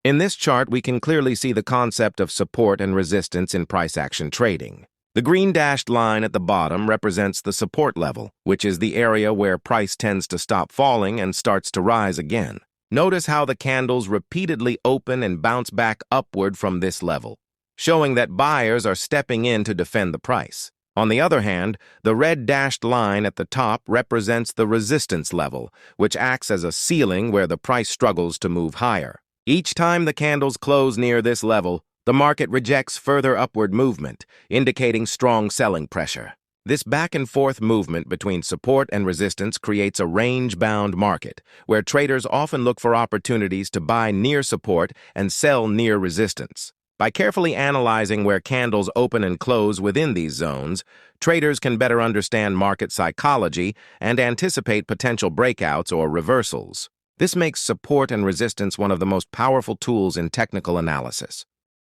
In this chart, we can clearly see the concept of support and resistance in price action trading. The green dashed line at the bottom represents the support level, which is the area where price tends to stop falling and starts to rise again. Notice how the candles repeatedly open and bounce back upward from this level, showing that buyers are stepping in to defend the price. On the other hand, the red dashed line at the top represents the resistance level, which acts as a ceiling where the price struggles to move higher. Each time the candles close near this level, the market rejects further upward movement, indicating strong selling pressure. This back-and-forth movement between support and resistance creates a range-bound market, where traders often look for opportunities to buy near support and sell near resistance. By carefully analyzing where candles open and close within these zones, traders can better understand market psychology and anticipate potential breakouts or reversals. This makes support and resistance one of the most powerful tools in technical analysis.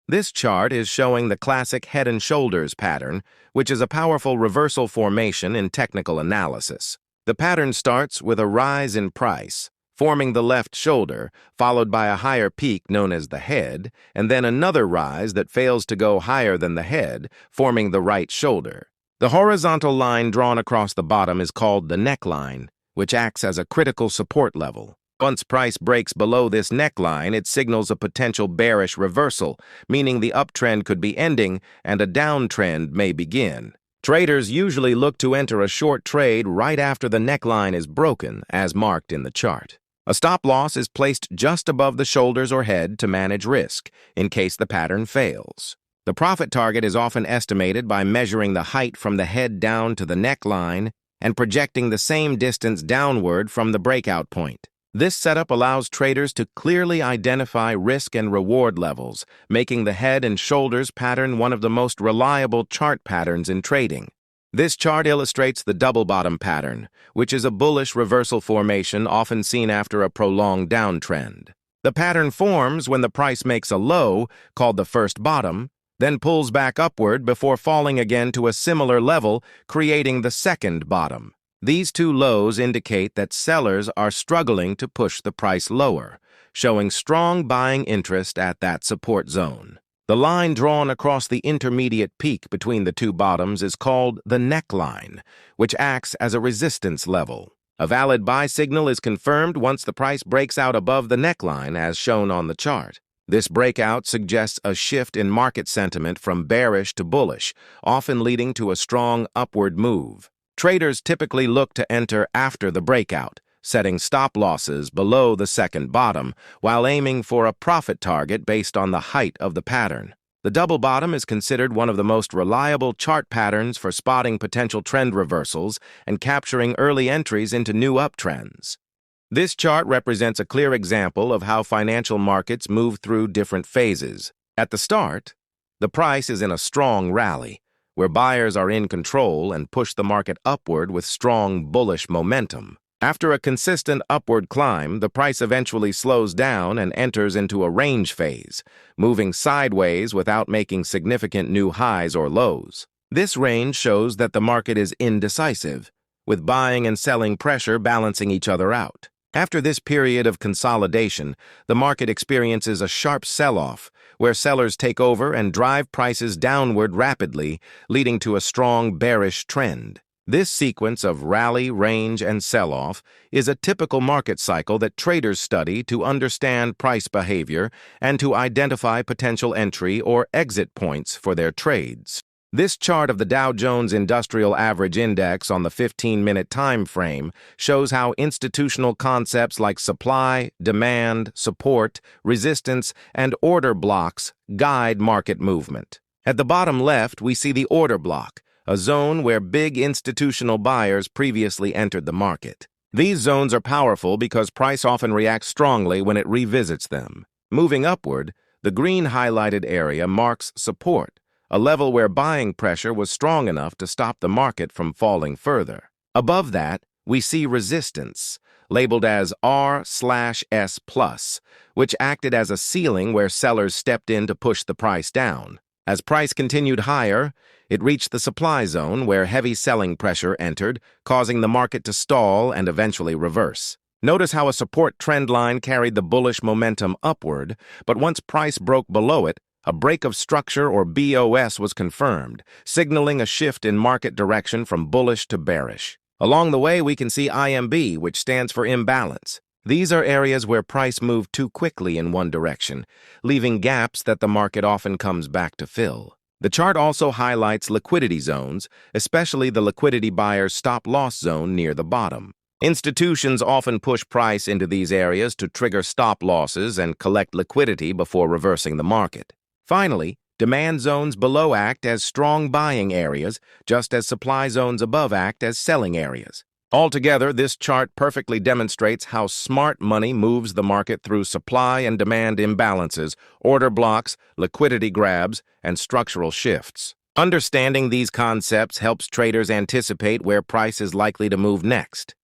This chart is showing the classic head and shoulders pattern, which is a powerful reversal formation in technical analysis. The pattern starts with a rise in price, forming the left shoulder, followed by a higher peak known as the head, and then another rise that fails to go higher than the head, forming the right shoulder. The horizontal line drawn across the bottom is called the neckline, which acts as a critical support level. Once price breaks below this neckline, it signals a potential bearish reversal, meaning the uptrend could be ending and a downtrend may begin. Traders usually look to enter a short trade right after the neckline is broken, as marked in the chart. A stop loss is placed just above the shoulders or head to manage risk, in case the pattern fails. The profit target is often estimated by measuring the height from the head down to the neckline and projecting the same distance downward from the breakout point. This setup allows traders to clearly identify risk and reward levels, making the head and shoulders pattern one of the most reliable chart patterns in trading. This chart illustrates the double bottom pattern, which is a bullish reversal formation often seen after a prolonged downtrend. The pattern forms when the price makes a low, called the first bottom, then pulls back upward before falling again to a similar level, creating the second bottom. These two lows indicate that sellers are struggling to push the price lower, showing strong buying interest at that support zone. The line drawn across the intermediate peak between the two bottoms is called the neckline, which acts as a resistance level. A valid buy signal is confirmed once the price breaks out above the neckline, as shown on the chart. This breakout suggests a shift in market sentiment from bearish to bullish, often leading to a strong upward move. Traders typically look to enter after the breakout, setting stop losses below the second bottom, while aiming for a profit target based on the height of the pattern. The double bottom is considered one of the most reliable chart patterns for spotting potential trend reversals and capturing early entries into new uptrends. This chart represents a clear example of how financial markets move through different phases. At the start, the price is in a strong rally, where buyers are in control and push the market upward with strong bullish momentum. After a consistent upward climb, the price eventually slows down and enters into a range phase, moving sideways without making significant new highs or lows. This range shows that the market is indecisive, with buying and selling pressure balancing each other out. After this period of consolidation, the market experiences a sharp sell-off, where sellers take over and drive prices downward rapidly, leading to a strong bearish trend. This sequence of rally, range, and sell-off is a typical market cycle that traders study to understand price behavior and to identify potential entry or exit points for their trades. This chart of the Dow Jones Industrial Average Index on the 15-minute time frame shows how institutional concepts like supply, demand, support, resistance, and order blocks guide market movement. At the bottom left, we see the order block, a zone where big institutional buyers previously entered the market. These zones are powerful because price often reacts strongly when it revisits them. Moving upward, the green highlighted area marks support, a level where buying pressure was strong enough to stop the market from falling further. Above that, we see resistance, labeled as R/S+, which acted as a ceiling where sellers stepped in to push the price down. As price continued higher, it reached the supply zone where heavy selling pressure entered, causing the market to stall and eventually reverse. Notice how a support trend line carried the bullish momentum upward, but once price broke below it, a break of structure or BOS was confirmed, signaling a shift in market direction from bullish to bearish. Along the way, we can see IMB, which stands for imbalance. These are areas where price moved too quickly in one direction, leaving gaps that the market often comes back to fill. The chart also highlights liquidity zones, especially the liquidity buyer's stop-loss zone near the bottom. Institutions often push price into these areas to trigger stop losses and collect liquidity before reversing the market. Finally, demand zones below act as strong buying areas, just as supply zones above act as selling areas. Altogether, this chart perfectly demonstrates how smart money moves the market through supply and demand imbalances, order blocks, liquidity grabs, and structural shifts. Understanding these concepts helps traders anticipate where price is likely to move next.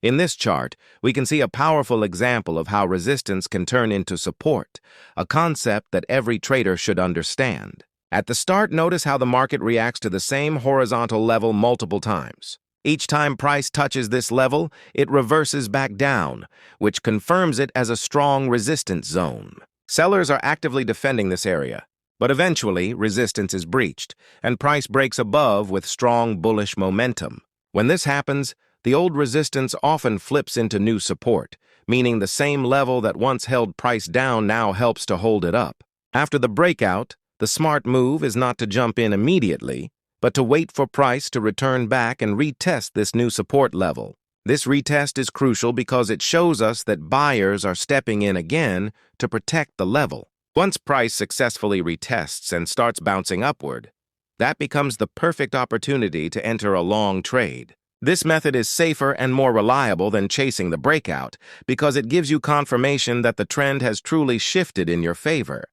In this chart, we can see a powerful example of how resistance can turn into support, a concept that every trader should understand. At the start, notice how the market reacts to the same horizontal level multiple times. Each time price touches this level, it reverses back down, which confirms it as a strong resistance zone. Sellers are actively defending this area, but eventually resistance is breached, and price breaks above with strong bullish momentum. When this happens, the old resistance often flips into new support, meaning the same level that once held price down now helps to hold it up. After the breakout, the smart move is not to jump in immediately, but to wait for price to return back and retest this new support level. This retest is crucial because it shows us that buyers are stepping in again to protect the level. Once price successfully retests and starts bouncing upward, that becomes the perfect opportunity to enter a long trade. This method is safer and more reliable than chasing the breakout because it gives you confirmation that the trend has truly shifted in your favor.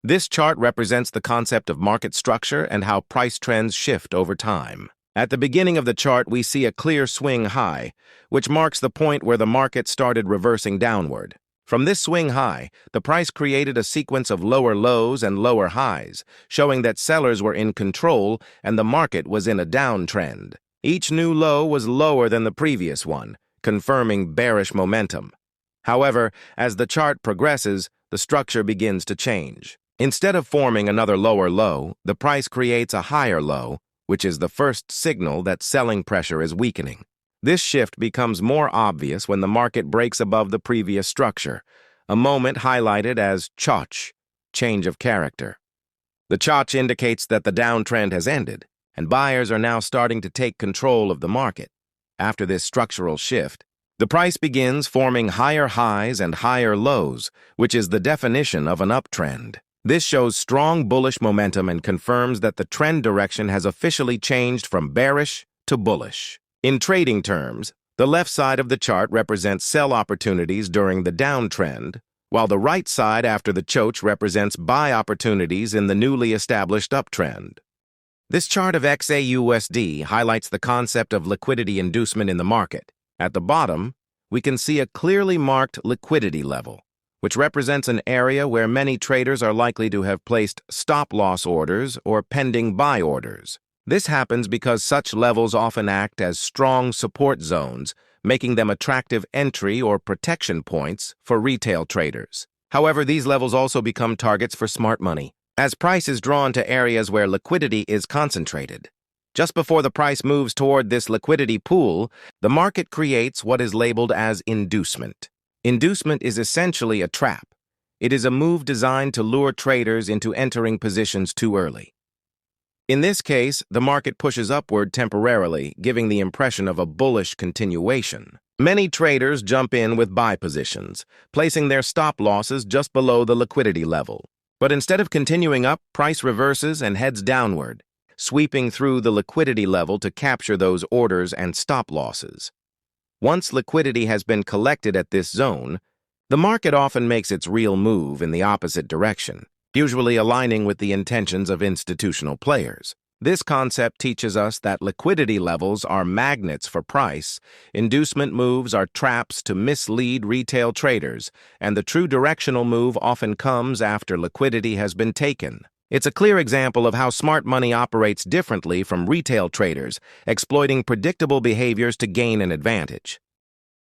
This chart represents the concept of market structure and how price trends shift over time. At the beginning of the chart, we see a clear swing high, which marks the point where the market started reversing downward. From this swing high, the price created a sequence of lower lows and lower highs, showing that sellers were in control and the market was in a downtrend. Each new low was lower than the previous one, confirming bearish momentum. However, as the chart progresses, the structure begins to change. Instead of forming another lower low, the price creates a higher low, which is the first signal that selling pressure is weakening. This shift becomes more obvious when the market breaks above the previous structure, a moment highlighted as CHOCH, change of character. The CHOCH indicates that the downtrend has ended, and buyers are now starting to take control of the market. After this structural shift, the price begins forming higher highs and higher lows, which is the definition of an uptrend. This shows strong bullish momentum and confirms that the trend direction has officially changed from bearish to bullish. In trading terms, the left side of the chart represents sell opportunities during the downtrend, while the right side after the CHOCH represents buy opportunities in the newly established uptrend. This chart of XAUSD highlights the concept of liquidity inducement in the market. At the bottom, we can see a clearly marked liquidity level, which represents an area where many traders are likely to have placed stop-loss orders or pending buy orders. This happens because such levels often act as strong support zones, making them attractive entry or protection points for retail traders. However, these levels also become targets for smart money, as price is drawn to areas where liquidity is concentrated. Just before the price moves toward this liquidity pool, the market creates what is labeled as inducement. Inducement is essentially a trap. It is a move designed to lure traders into entering positions too early. In this case, the market pushes upward temporarily, giving the impression of a bullish continuation. Many traders jump in with buy positions, placing their stop losses just below the liquidity level. But instead of continuing up, price reverses and heads downward, sweeping through the liquidity level to capture those orders and stop losses. Once liquidity has been collected at this zone, the market often makes its real move in the opposite direction, usually aligning with the intentions of institutional players. This concept teaches us that liquidity levels are magnets for price, inducement moves are traps to mislead retail traders, and the true directional move often comes after liquidity has been taken. It's a clear example of how smart money operates differently from retail traders, exploiting predictable behaviors to gain an advantage.